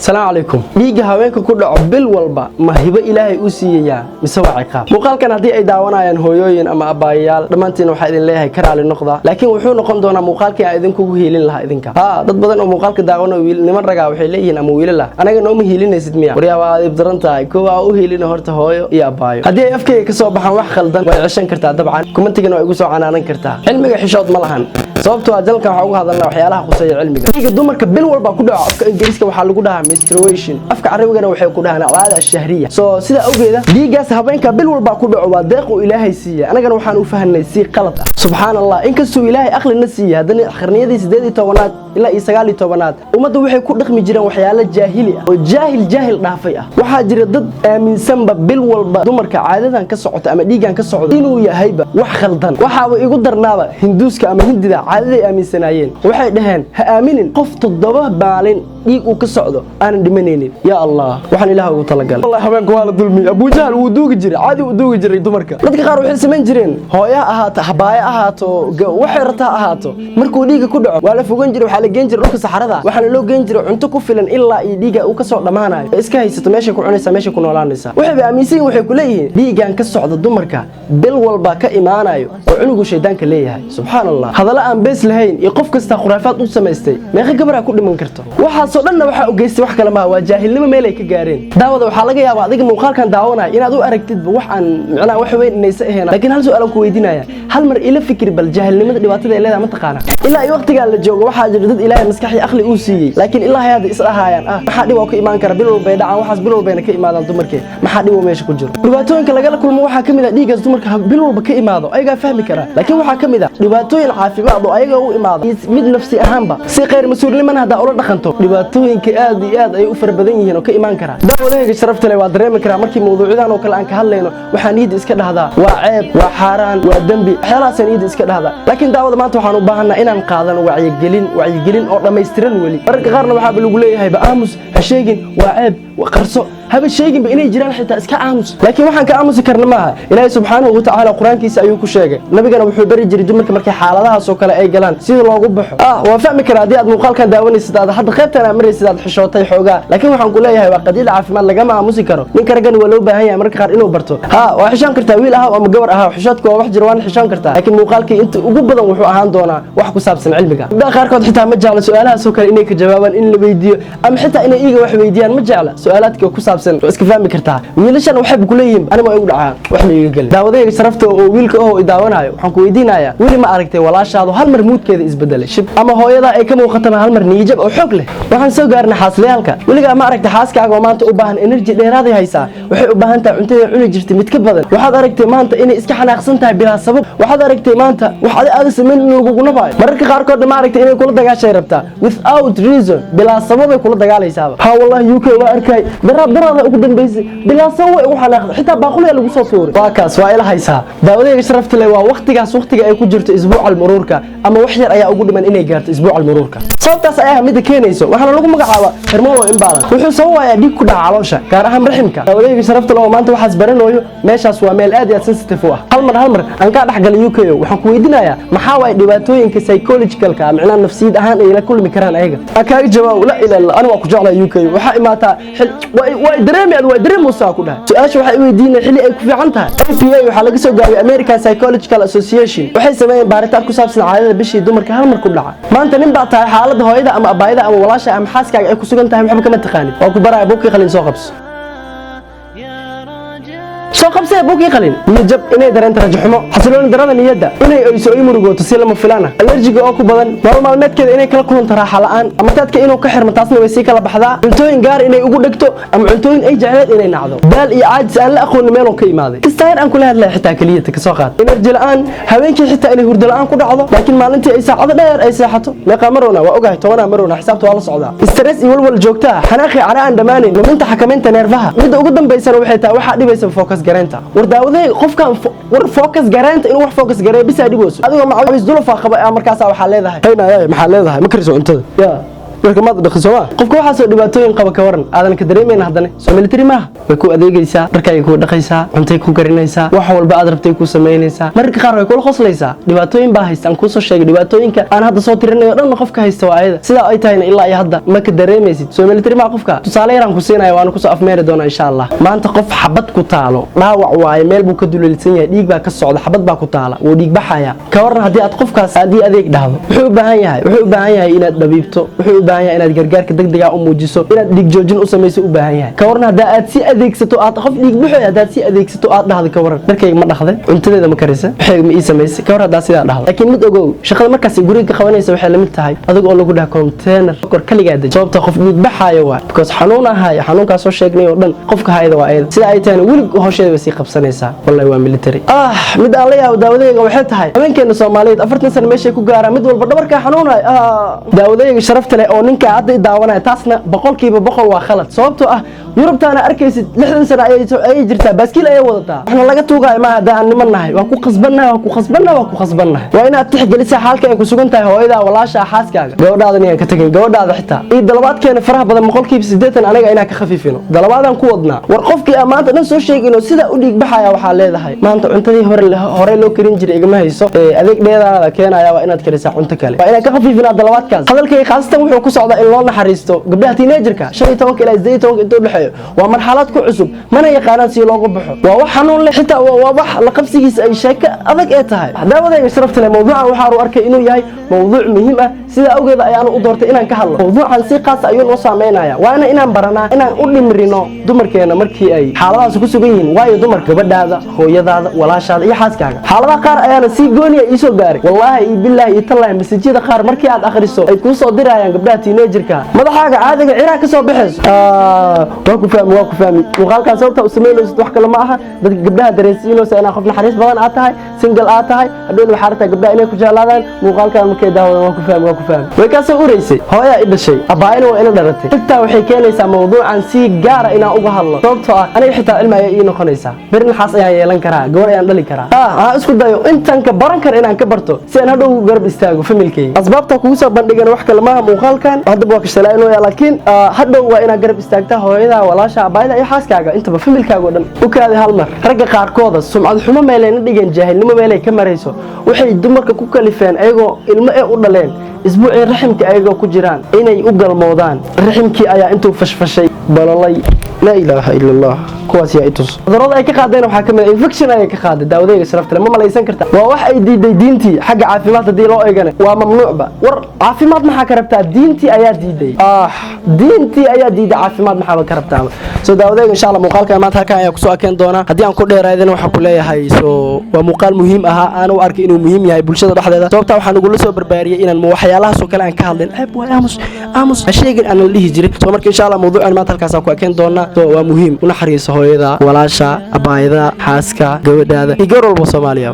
السلام عليكم dhiiga haweenka ku dhaco bil walba ma hibo ilaahay u siiyay mise waa ciqaab muuqaalkan hadii ay daawanayaan hooyooyin ama abayaal dhamaantiin waxa idin leeyahay karaali noqda laakiin wuxuu noqon doonaa muuqaalkii ay idin kugu hiilin lahaa idinka dad badan oo muuqaalka daawanaya wiil niman raga waxay leeyihiin ama wiilala anaga nooma hiilinaysid miya wariyaa waa aad daran tahay kuwa u hiilina horta hooyo iyo abaayo hadii ay afkayga ka soo baxaan wax khaldan way cishan kartaa dabcan commentigan way igu soo canaanan kartaa cilmiga xishood ma lahan sababtoo ah jalkan waxa ugu hadalnaa waxyaalaha quseeya cilmiga dhiiga dumarka bil walba ku dhaco afka ingiriiska waxa lagu dhahaa menstruation afka carabigana waxay ku dhahaan caada shahriya sida awgeeda dhiigaas habeenka bil walba ku dhaco waa deeq uu ilaahay siiyay anagana waxaan u fahanay si qalad ah subhanallah inkastoo ilaahay aqlina siiyay hadana qarniyadii 18aad ilaa 19aad ummadda waxay ku dhaqmi jireen waxyaalo jaahili ah oo jaahil dhaafay ah waxa jira dad aaminsanba bil walba dumarka caadadan ka socota ama dhiigan ka socdo inuu yahayba wax khaldan waxa uu igu darnaaba hinduuska ama hindida caadaday aaminsanayeen waxay dhaheen ha aaminin qof 7 maalin dhiig uu ka socdo aan dhimanaynin ya allah waxaan ilaahay ugu talagalay wallahi habeenku waa la dulmiyay Abu Jahl uu duugi jiray caadi uu duugi jiray dumarka dadka qaar waxay sameyn jireen hooyo ahaato habaaya ahaato waxay rataa ahaato markuu dhiiga ku dhaco waa la fogan jiray waxa la geen jiray dhulka saxarada waxa loo geen jiray cunto ku filan ilaa ay dhiiga uu ka soo dhamaanayo iska haysato meesha ku cunaysa meesha ku noolaanaysa waxay aaminsan waxay ku leeyihiin dhiigan ka socdo dumarka bil walba ka imaanayo oo cunugu shaydaanka leeyahay subhanallah hadala aan bees lahayn iyo qof kasta khuraafaad u sameystay meeqa gabadha ku dhiman karto waxa soo dhanna waxa u geystay wax kale ma waa jaahilnimo meel ay ka gaareen daawada waxa laga yaabaa adiga muuqaalkan daawanaya inaad u aragtid wax aan macnaa wax weyn inaysa ahayn laakiin hal su'aal ku weydiinaya hal mar ila fikir bal jaahilnimada dhibaatada ay leedahay ma taqaana ilaa ay waqtiga la joogo waxa jira dad ilaahay maskax iyo aqli uu siiyay laakiin ilaahay hada islaahayaan waxa dhib oo ka iman kara bil walba dhacaan waxaas bil walba ka imaadaan dumarkee maxaa dhib oo meesha ku jiro dhibaatooyinka laga kulmo waxa kamid ah dhiigaas dumarka bil walba ka imaado ayaga fahmi kara laakiin waxa kamid ah dhibaatooyin caafimaad oo ayaga u imaado mid nafsi ahaanba si qeyr mas'uulnimo hada ula dhaqanto dhibaatooyinka aad iyo aad ay u farbadan yihiin oo ka iman kara daawadayga sharafta leh waa dareemi kara markii mowduucyadan oo kale aan ka hadlayno waxaan niyad iska dhahdaa waa ceeb waa xaraan waa dambi xeelahaas niyad iska dhahdaa laakiin daawada maanta waxaan u baahanaa inaan qaadano wacyigelin oo dhameystiran wali marka qaarna waxa lagu leeyahay ba aamus ha sheegin waa ceeb waa qarso haba sheegin ba inay jiraan xitaa iska aamus laakiin waxaan ka aamusi karna maaha ilaahay subxaanahu wa ta'ala quraankiisa ayuu ku sheegay nabigana wuxuu bari jiray dumarka markay xaaladahaas oo kale ay galaan sida loogu baxo waa fahmi karaa hadii aad muuqaalkan daawanaysid aad hadda qaybtan amaraysid aad xishootay xoogaa laakiin waxaan ku leeyahay waa qadiil caafimaad lagama aamusi karo ninka raggan waa loo baahan yahay marka qaar inuu barto waa xishoon kartaa wiil ama gabar xishoodku waa wax jir waan xishoon kartaa laakiin muuqaalkii inta ugu badan wuxuu ahaan doonaa wax ku saabsan cilmiga qaarkood xitaa ma jecla su'aalahaas oo kale inay ka jawaabaan in la weydiiyo ama xitaa inay iiga wax weydiiyaan ma jecla su'aalaadka ku saabsan iska fahmi kartaa wiilashan waxay ku leeyihiin anima ay u dhacaan wax ma iiga gal daawadayga sharafta oo wiilka oo daawanayo waxaan ku weydiinayaa wili ma aragtay walaashaadu hal mar moodkeeda isbedelay shib ama hooyada ay ka muuqato hal mar niyad oo xoog leh waxaan soo gaarnay xaasliyaalka wiliga ma aragtay xaaskaaga oo maanta u baahan energy dheeraad ay haysaa waxay u baahan tahay cuntada cuni jirtay mid ka badan waxaad aragtay maanta inay iska xanaaqsan tahay bilaa sabab waxaad aragtay maanta wax aad sameyn ugu nabay mararka qaar kood ma aragtay inay kula dagaashay rabtaa without reason bilaa sabab ay kula dagaalaysaa wallahi UK waa arkay darada ugu dambeysay bilaa sabab ay u xanaaqday xitaa baaqulay lagu soo tuuray waa kaas waa ila haysaa daawadayga sharafta leh waa waqtiga ay ku jirto isbuuc al-muruurka ama wax yar ayaa ugu dhiman inay gaarto isbuuc al-muruurka sababtaas ayaa mid keenayso waxaana lagu magacaabaa hormone imbalance wuxuu sababayaa dhiig ku dhaca caloosha gaar ahaan raximka daawadayga sharafta leh maanta waxaas baranooyo meeshaas waa meel aad iyo aad sensitive u ah hal mar aan ka dhaxgalay UK waxaan ku weydiinayaa maxaa way dhibaatooyinka psychological-ka macnaa nafsiyad ahaan ay la kulmi karaan ayaga akaaga jawaab la ilaa ana waa ku jeclaa UK waxa imaata way dareemaysaa ku dhahay su'aasha waxa ay weydiinay xilli ay ku fiican tahay APA waxa laga soo gaabiyay American Psychological Association waxay sameeyeen baaritaan ku saabsan caadada bishii dumarka hal mar ku dhaca maanta nin baa tahay xaaladda hooyada ama abaayada ama walaasha ama xaaskaaga ay ku sugan tahay waxba kama taqaanin waa ku baraa buukii qalin soo qabso buukii qalin nijab inay dareento rajaxumo xasiloon darada niyada inay ayso ay murugooto si lama filaana allergiga oo ku badan nolol maalmeedkeeda inay kala kulanto raaxa la'aan ama taadka inuu ka xirmo taasna way sii kala baxdaa cuntooyin gaar inay ugu dhagto ama cuntooyin ay jecleed inay nacdo daal iyo caajis aan la aqoon meel oo ka imaaday istaayir aan kula hadlay xitaa kaliyada ka soo qaad energy la'aan habeenkii xitaa inay hurdo la'aan ku dhacdo laakiin maalintii ay saacado dheer ay seexato meeqa marona waa ogahay 10 marona xisaabta waa la socdaa stress iyo walwal joogta xanaaqi aan dhamaanin luminta xakamaynta neerfaha mid ugu dambeysana waxay tahay waxa dhibaysa focus gareenta wardaawaday qofkan war focus gareenta inuu wax focus gareeyo bisa dhibooso adiga ma caawis dulfa qaba markaas waxa leedahay maxaa leedahay ma kariso cuntada marka maad dhaqso ma qofka waxa soo dhibaatooyin qaba ka waran aadan ka dareemayna hadana soo military ma way ku adeegaysaa dharkay ku dhaqaysaa cuntay ku karinaysaa wax walba aad rabtay ku sameynaysaa marka qaar way kula qoslaysaa dhibaatooyin baa haystaan ku soo sheegay dhibaatooyinka aan hadda soo tirinayo dhan qofka haysta waa ayada sida ay tahay ilaa ay hadda ma ka dareemaysid soo military ma qofka tusaale yaraan ku siinayo waan ku soo afmeeri doona insha Allah maanta qof xabad ku taalo dhaawac waaye meel buu ka duleelsan yahay dhiig baa ka socda xabad baa ku taala oo dhiig baxaya ka waran hadii aad qofkaas aadii adeeg dhahdo wuxuu u baahan yahay inaad dhabiibto wuxuu u baahan yahay inaad gargaarka degdega u muujiso inaad dhiig joojin u sameeyso u baahan yahay ka waran hadaa aad si adeegsato aad qof dhiig buuxay hadaa si adeegsato aad dhahdo ka waran darkayga ma dhaxday cuntadeeda ma karisa waxay ma ii sameeyay ka waran hadaa sidaa dhahdo laakiin mid ogow shaqada markaas guriga qabanaysa waxay la mid tahay adiga oo lagu dhaha container kor kaliya dad sababta qof dhiig baxayo waa because xanuunkaas soo sheegnay oo dhan qofka hayda waa ayada sida ay tahay wali hawsheeda si qabsanaysa wallahi waa military mid aan la yaabo daawadayga waxay tahay habeenkeena Soomaaliyeed 40 sano meeshay ku gaaraan mid walba dhabarka xanuunay daawadayga sharafta leh oo ninka hadda daawanaya taasna 100% waa khalad sababtoo ah Yurubtaana arkaysid 60 sano ay jirtaa baaskiil ay wadataa waxna laga tuugay ma hadaan nimanahay waa ku qasbanahay waa inaad tixgelisaa xaalka ay ku sugan tahay hooyada walaasha xaaskaaga gabadhaada inay ka tagin gabadhaada xitaa ee dalabaadkeena faraha badan 80% anaga inaa ka khafiifino dalabaadan ku wadnaa war qofkii amaanta dhan soo sheegino sida u dhiig baxaya waxa leedahay maanta cuntadii hore loo karin jiray igama hayso adeeg dheeraada keenaya waa inaad karisaa cunto kale waa inaad ka khafiifinaa dalabaadkaas hadalkay khaasatan wuxuu ku socdaa in loo naxariisto gabdhaha teenagerka 15 ilaa 18 inta u dhaxeeyo waa marxalad ku cusub mana yaqaanaan si looga baxo waa wax xanuun leh xitaa waa wax la qabsigiisa ay sheeka adag ee tahay daawadayga sharafta leh mawduucan waxa uu arkay inuu yahay mawduuc muhiim ah sida awgeeda ayaan u doortay inaan ka hadlo mawduucan si qaas ayuu noo saameynaya waana inaan baranaa inaan u dhimrino dumarkeena markii ay xaaladahaas ku sugan yihiin waayo dumar gabadhaada hooyadaada walaashaada iyo xaaskaaga xaaladaha qaar ayaana si gooniya ii soo gaaray wallahi billahi iyo tallahi masajida qaar markii aad akhriso ay ku soo dirayaan gabdhaha teenagerka madaxaaga caadiga ciraa ka soo baxayso waa ku fahmi muuqaalkan sababta u sameynaysid wax kale ma aha dadka gabdhaha dareensiinaysa inaa qof naxariis badan aad tahay single aad tahay hadhow waxa rabtaa gabdhaha inay ku jeclaadaan muuqaalkan markay daawadaan waa ku fahmi way ka soo ureysay hooyaa i dhashay abaayna waa ila dharatay xitaa waxay keenaysaa mawduucan si gaar ah inaan uga hadlo sababtoo ah aniga xitaa ilma ay ii noqonaysaa berin xaas ayaan yeelan karaa gabar ayaan dhali karaa isku dayo intaan ka baran kar inaan ka barto si aan hadhow garab istaago familkayga asbaabta kugu soo bandhigan wax kale maaha muuqaalkan hadda waa ka shalaynaya laakiin hadhow waa inaad garab istaagtaa hooyada walaasha abaayda iyo xaaskaaga intaba familkaaga oo dhan u kaadi hal mar ragga qaarkooda sumcad xumo meelayna dhigan jaahilnimo meelay ka marayso waxay dumarka ku kalifeen ayagoo ilmo ee u dhaleen isbuucii raximka ayagoo ku jiraan inay u galmoodaan raximkii ayaa intuu fashfashay balolay la ilaaha illa allah kuwaas yaa itus cudurrada ay ka qaadeen waxa kamid ah infection ay ka qaaday daawadayga sharafta leh ma malaysan kartaa waa wax ay diiday diintii xagga caafimaadka hadii loo eegana waa mamnuucba war caafimaad maxaa ka rabtaa diintii ayaa diiday diintii ayaa diiday caafimaad maxaa ka rabtaa soo daawadayga insha Allah muuqaalka maanta halkaan ayaa ku soo akeen doona hadii aan ku dheeraadana waxa ku leeyahay soo waa muuqaal muhiim ah aan u arkay inuu muhiim yahay bulshada dhexdeeda sababta waxaan ugu soo barbaariyay inaan waxyaalaha soo kale aan ka hadlin waa aamus sheegin aan la dhihi jiray soo marka insha Allah mawduucan maanta halkaas ku akeen doona soo waa muhiim una xariiso hooyada walaasha abaayada xaaska gabadhaada iyo gabar walba Soomaaliya